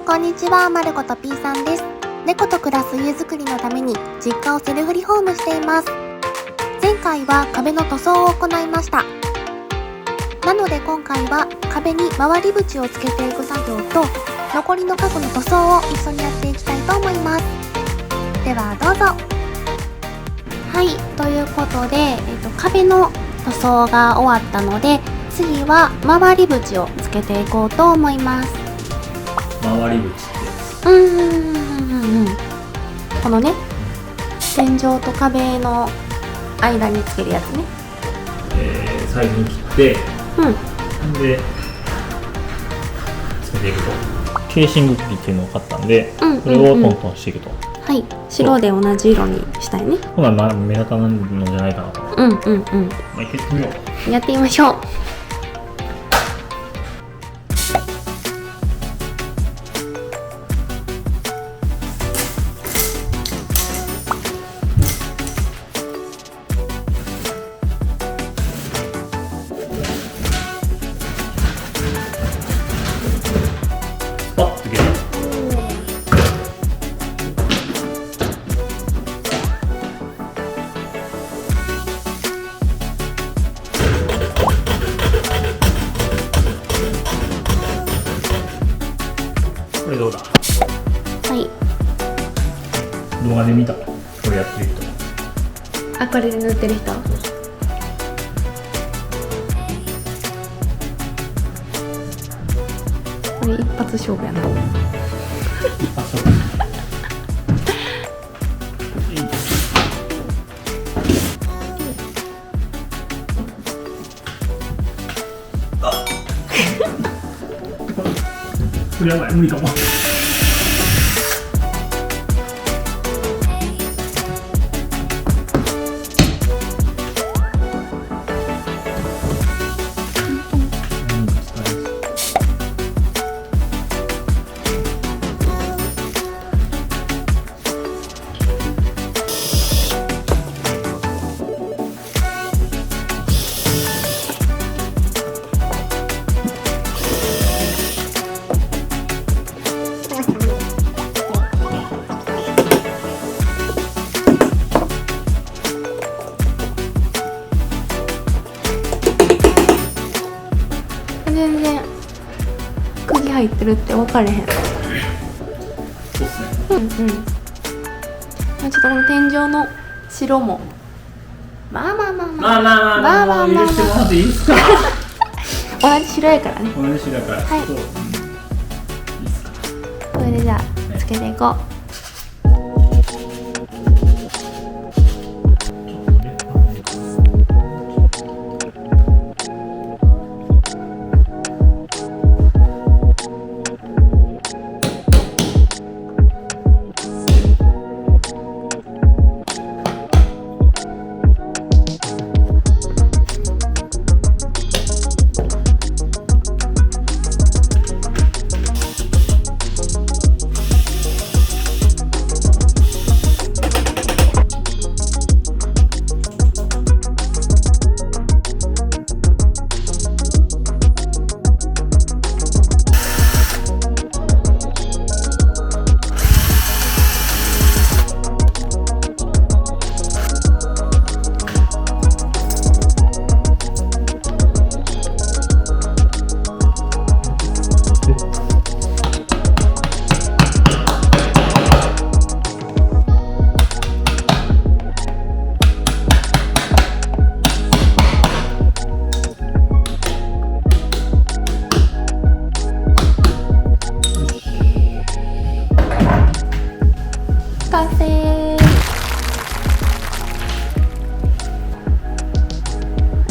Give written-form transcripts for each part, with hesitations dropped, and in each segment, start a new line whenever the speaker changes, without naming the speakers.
こんにちは、まること P さんです。猫と暮らす家づくりのために実家をセルフリフォームしています。前回は壁の塗装を行いました。なので今回は壁に回り縁をつけていく作業と残りの家具の塗装を一緒にやっていきたいと思います。ではどうぞ。はい、ということで、壁の塗装が終わったので、次は回り縁をつけていこうと思います。
回り縁って
このね、天井と壁の間につけるやつね。
最初に切って、でつけていくと。ケーシング機っていうのを買ったんで、それをトントンしていくと。
はい、白で同じ色にしたいね。
ほな目立たないのじゃないかなと。
やって
みよう。
やってみましょう。
パッと切る。これどうだ。
はい。
動画で見た。これやってる人。
あ、これで塗ってる人。これ一発勝負やな。
一発勝負。これやばい、無理かも。
全然釘入ってるって分かれへん。
そうっすね。
ちょっとこの天井の白もまあ
許してもらっていいですか。
同じ白やからね。
同じ白だから。
はい
そう、いいですか。
これでじゃあつけていこう。完成。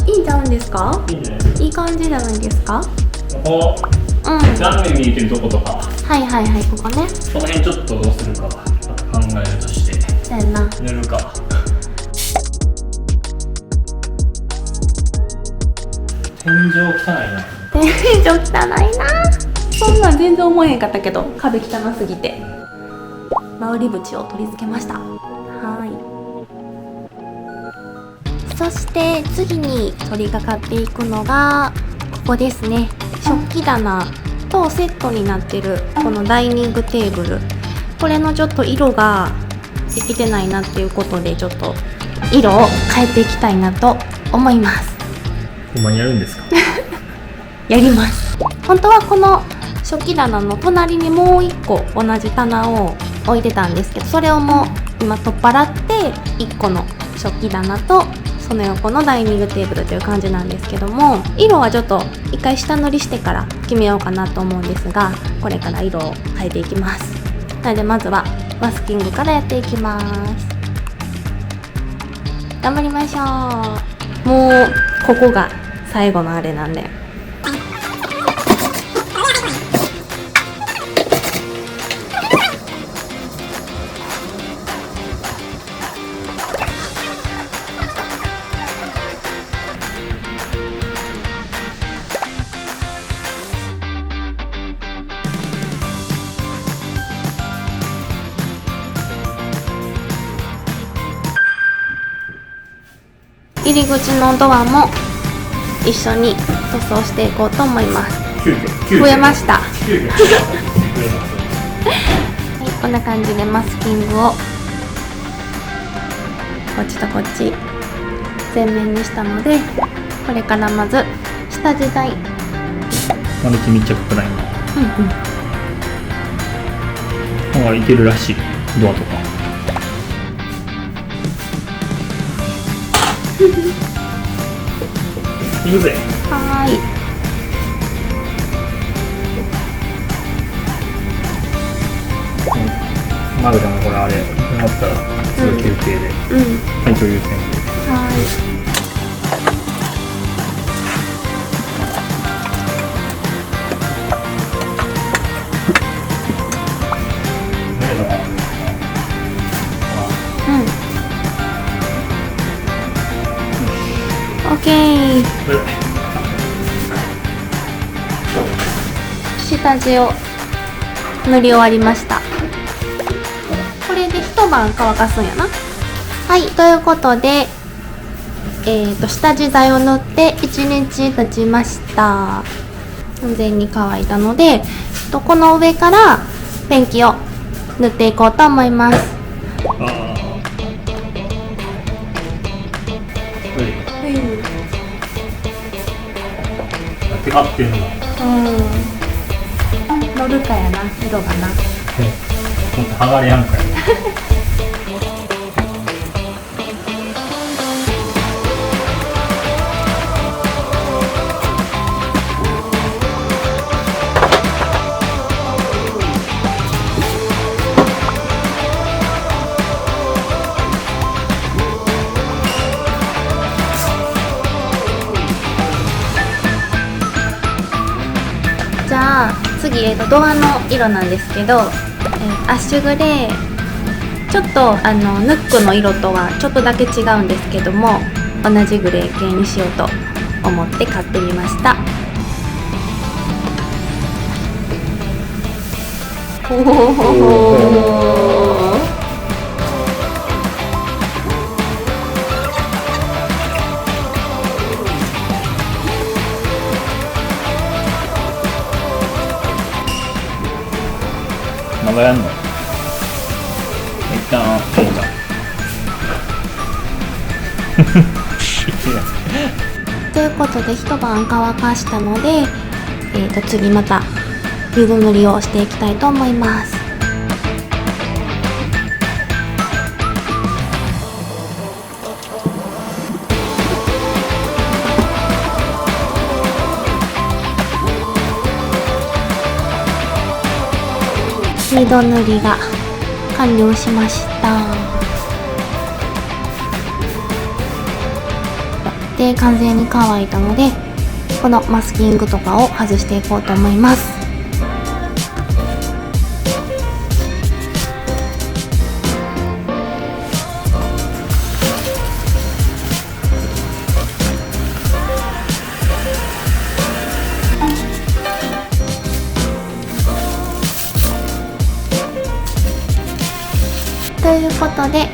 いいんちゃうんですか？
いいね。
いい感じじゃないですか？
ここ、断面見えてるとことか。
はいはいはい、ここね。
この辺ちょっとどうするか考えるとして。
そうやな。
塗るか。天井汚いな。
天井汚いな。そんなん全然思えへんかったけど、壁汚すぎて回り縁を取り付けました。はい。そして次に取り掛かっていくのがここですね。食器棚とセットになってるこのダイニングテーブル、これのちょっと色ができてないなっていうことで、ちょっと色を変えていきたいなと思います。
ほんまにやるんですか？
やります。本当はこの食器棚の隣にもう一個同じ棚を置いてたんですけど、それをもう今取っ払って1個の食器棚とその横のダイニングテーブルという感じなんですけども、色はちょっと一回下塗りしてから決めようかなと思うんですが、これから色を変えていきます。なのでまずはマスキングからやっていきます。頑張りましょう。もうここが最後のあれなんで、入り口のドアも一緒に塗装していこうと思います。増えました。はい、こんな感じでマスキングをこっちとこっち全面にしたので、これからまず下地台、
マルチ密着プライマー、いけるらしい。ドアとかいくぜ。
はーい。
マグちゃんもこれあれなったらすぐ休憩で、体調優先で。
はーい。オッケー。下地を塗り終わりました。これで一晩乾かすんやな。はい、ということで、下地剤を塗って1日経ちました。完全に乾いたので、この上からペンキを塗っていこうと思います。
合ってんの。
乗るかやな、色がな。
もっと剥がれやんかや。
じゃあ次、ドアの色なんですけど、アッシュグレー、ちょっとヌックの色とはちょっとだけ違うんですけども、同じグレー系にしようと思って買ってみました。
まだやんの？一旦そうだ。
ということで一晩乾かしたので、次また水塗りをしていきたいと思います。二度塗りが完了しました。で、完全に乾いたので、このマスキングとかを外していこうと思います。ということで、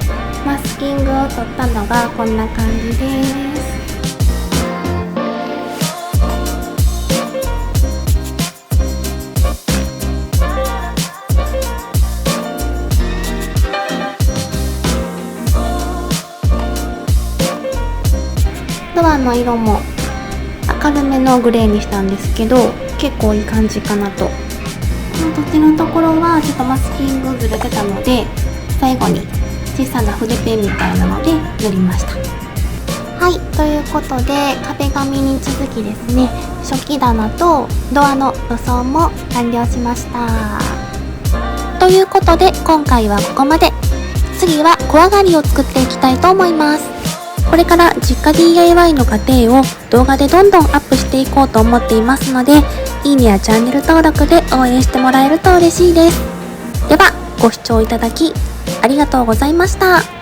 マスキングを取ったのがこんな感じです。板の色も明るめのグレーにしたんですけど、結構いい感じかなと。途中のところはちょっとマスキングずれてたので、最後に小さな筆ペンみたいなので塗りました。はい、ということで壁紙に続きですね、食器棚とドアの塗装も完了しました。ということで今回はここまで。次は小上がりを作っていきたいと思います。これから実家 DIY の過程を動画でどんどんアップしていこうと思っていますので、いいねやチャンネル登録で応援してもらえると嬉しいです。ではご視聴いただきありがとうございました。